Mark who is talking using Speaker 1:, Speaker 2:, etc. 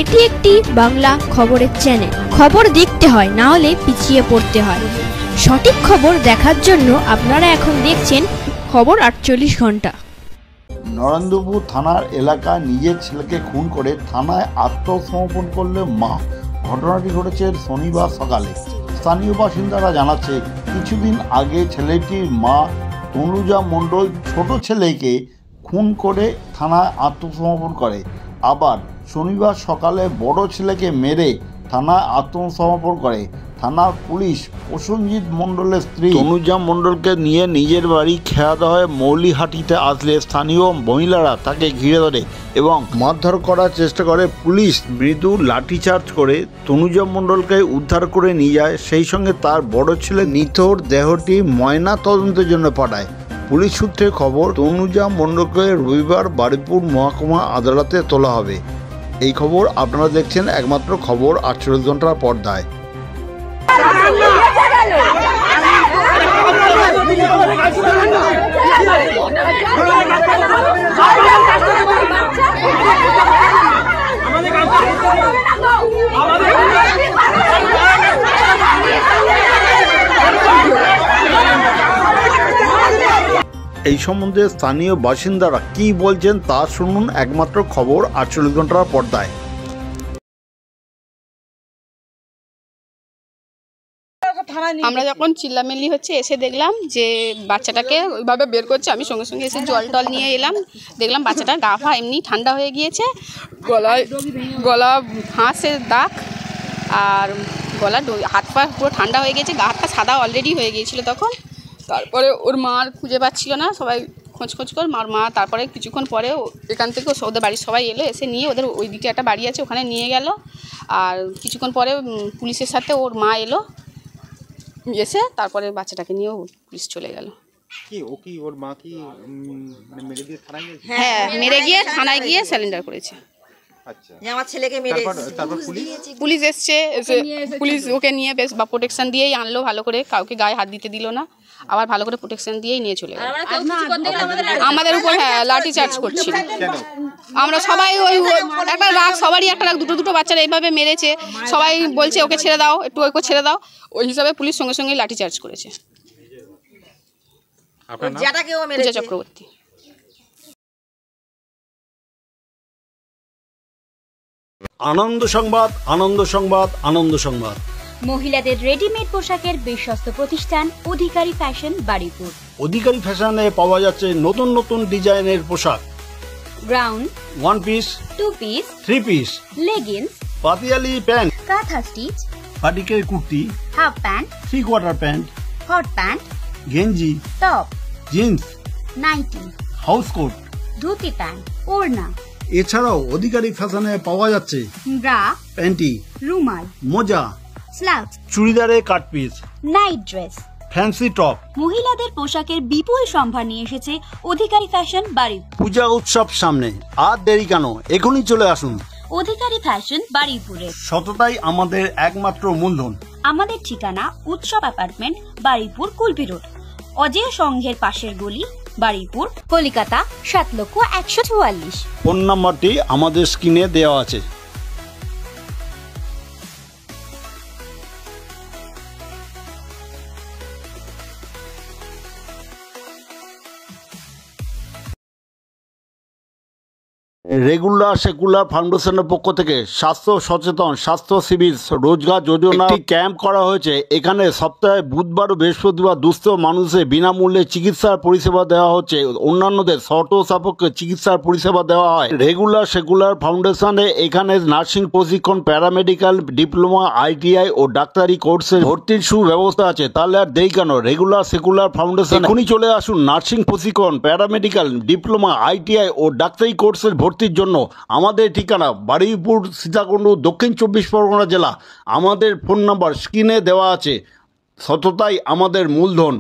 Speaker 1: এটি একটি বাংলা খবরের চ্যানেল। খবর দেখতে হয়, না হলে পিছিয়ে পড়তে হয়। সঠিক খবর দেখার জন্য আপনারা এখন দেখছেন খবর 48 ঘন্টা।
Speaker 2: নরেন্দ্রপুর থানার এলাকায় নিজের ছেলেকে খুন করে থানায় আত্মসমর্পণ করলে মা। ঘটনাটি ঘটেছে শনিবার সকালে। স্থানীয় বাসিন্দারা জানাচ্ছে, কিছুদিন আগে ছেলেটির মা তনুজা মণ্ডল ছোট ছেলেকে খুন করে থানায় আত্মসমর্পণ করে। আবার শনিবার সকালে বড় ছেলেকে মেরে থানায় আত্মসমর্পণ করে। থানার পুলিশ প্রসেনজিৎ মণ্ডলের স্ত্রী তনুজা মণ্ডলকে নিয়ে নিজের বাড়ি খেয়াদহে মৌলিহাটিতে আসলে স্থানীয় মহিলারা তাকে ঘিরে ধরে এবং মারধর করার চেষ্টা করে। পুলিশ মৃদু লাঠিচার্জ করে তনুজা মণ্ডলকে উদ্ধার করে নিয়ে যায়। সেই সঙ্গে তার বড় ছেলে নিথর দেহটি ময়না তদন্তের জন্য পাঠায়। পুলিশ সূত্রে খবর, তনুজা মণ্ডলকে রবিবার বারুইপুর মহকুমা আদালতে তোলা হবে। এই খবর আপনারা দেখছেন একমাত্র খবর 48 ঘন্টার পর্দায়। এই সম্বন্ধে স্থানীয় বাসিন্দারা কি বলছেন তা শুনুন একমাত্র খবর 48 ঘন্টার পর্দায়।
Speaker 3: আমরা যখন চিল্লামিল্লি হচ্ছে এসে দেখলাম যে বাচ্চাটাকে ওইভাবে বের করছে। আমি সঙ্গে সঙ্গে এসে জল টল নিয়ে এলাম। দেখলাম বাচ্চাটার গা ফা এমনি ঠান্ডা হয়ে গিয়েছে, গলা ফাঁসের দাগ আর গলা হাত পা পুরো ঠান্ডা হয়ে গিয়েছে, গা হাত পা সাদা অলরেডি হয়ে গিয়েছিল তখন। তারপরে ওর মা আর খুঁজে পাচ্ছিল না, সবাই খোঁজ করে মা তারপরে কিছুক্ষণ পরে এখান থেকে ওদের বাড়ির সবাই এলো, এসে নিয়ে ওদের ওই দিকে একটা বাড়ি আছে ওখানে নিয়ে গেল। আর কিছুক্ষণ পরে পুলিশের সাথে ওর মা এলো, এসে তারপরে বাচ্চাটাকে নিয়েও পুলিশ চলে গেল।
Speaker 4: ওর মা কি মেরে দিয়ে থানায় গিয়েছে?
Speaker 3: হ্যাঁ, মেরে গিয়ে থানায় গিয়ে স্যালেন্ডার করেছে।
Speaker 4: আচ্ছা,
Speaker 5: আমার ছেলেকে মেরে
Speaker 4: তারপর
Speaker 3: পুলিশ এসছে, পুলিশ ওকে নিয়ে বেশ বা প্রোটেকশন দিয়েই আনলো, ভালো করে কাউকে গায়ে হাত দিতে দিল না, আবার ভালো করে প্রোটেকশন দিয়েই নিয়ে চলে গেল। আমাদের উপর হ্যাঁ লাঠি চার্জ করছিল। আমরা সবাই ওই একটা রাগ, সবারই একটা রাগ, দুটো বাচ্চারা এইভাবে মেরেছে, সবাই বলছে ওকে ছেড়ে দাও, একটু ওকে ছেড়ে দাও, ওই হিসাবে পুলিশ সঙ্গে সঙ্গে লাঠি চার্জ করেছে। পূজা চক্রবর্তী।
Speaker 2: আনন্দ সংবাদ, আনন্দ সংবাদ, আনন্দ সংবাদ।
Speaker 6: মহিলাদের রেডিমেড পোশাকের বিশ্বস্ত প্রতিষ্ঠান অধিকারী ফ্যাশন বারুইপুর।
Speaker 2: অধিকারী ফ্যাশনে পাওয়া যাচ্ছে নতুন নতুন ডিজাইনের পোশাক,
Speaker 6: গ্রাউন্ড,
Speaker 2: 1 piece,
Speaker 6: 2 piece,
Speaker 2: 3 piece,
Speaker 6: leggings,
Speaker 2: Patiala pant,
Speaker 6: kantha stitch,
Speaker 2: পাটিকের kurti,
Speaker 6: half pant,
Speaker 2: 3 quarter pant,
Speaker 6: hot pant,
Speaker 2: গেঞ্জি,
Speaker 6: top,
Speaker 2: jeans,
Speaker 6: nightie,
Speaker 2: house coat,
Speaker 6: dhoti pant, ওড়না।
Speaker 2: এছাড়াও অধিকারী ফ্যাশনে পাওয়া যাচ্ছে
Speaker 6: ব্রা,
Speaker 2: প্যান্টি,
Speaker 6: রুমাল,
Speaker 2: মোজা,
Speaker 6: স্লাক্স,
Speaker 2: চুড়িদারের cut piece,
Speaker 6: night dress,
Speaker 2: fancy top.
Speaker 6: মহিলাদের পোশাকের বিপুল সম্ভার নিয়ে এসেছে অধিকারী ফ্যাশন বারুইপুর।
Speaker 2: পূজা উৎসব সামনে, আর দেরি কেন, এখনই চলে আসুন।
Speaker 6: অধিকারী ফ্যাশন বারুইপুরে।
Speaker 2: সততাই আমাদের একমাত্র মূলধন।
Speaker 6: আমাদের ঠিকানা উৎসব অ্যাপার্টমেন্ট, বারুইপুর, কুলপি রোড, অজয় সংঘের পাশের গলি, বারুইপুর, কলকাতা ৭,১৪৪।
Speaker 2: ফোন নাম্বারটি আমাদের স্ক্রিনে দেওয়া আছে। রেগুলার সেকুলার ফাউন্ডেশনের পক্ষ থেকে স্বাস্থ্য সচেতন স্বাস্থ্য শিবির রোজগার যোজনা ক্যাম্প করা হয়েছে। এখানে সপ্তাহে বুধবার ও বৃহস্পতিবার দুস্থ মানুষের বিনামূল্যে চিকিৎসার পরিষেবা দেওয়া হচ্ছে, অন্যান্যদের শর্ত সাপেক্ষে চিকিৎসার পরিষেবা দেওয়া হয়। রেগুলার সেকুলার ফাউন্ডেশনে এখানে নার্সিং প্রশিক্ষণ, প্যারামেডিক্যাল ডিপ্লোমা, ITI ও ডাক্তারি কোর্সে ভর্তির সুব্যবস্থা আছে। তাহলে আর দেরি কেন, রেগুলার সেকুলার ফাউন্ডেশন এখনই চলে আসুন। নার্সিং প্রশিক্ষণ, প্যারামেডিক্যাল ডিপ্লোমা, ITI ও ডাক্তারি কোর্সের ভর্তির জন্য আমাদের ঠিকানা বারুইপুর, সীতাকুণ্ড, দক্ষিণ 24 পরগনা জেলা। আমাদের ফোন নাম্বার স্ক্রিনে দেওয়া আছে। সততাই আমাদের মূলধন।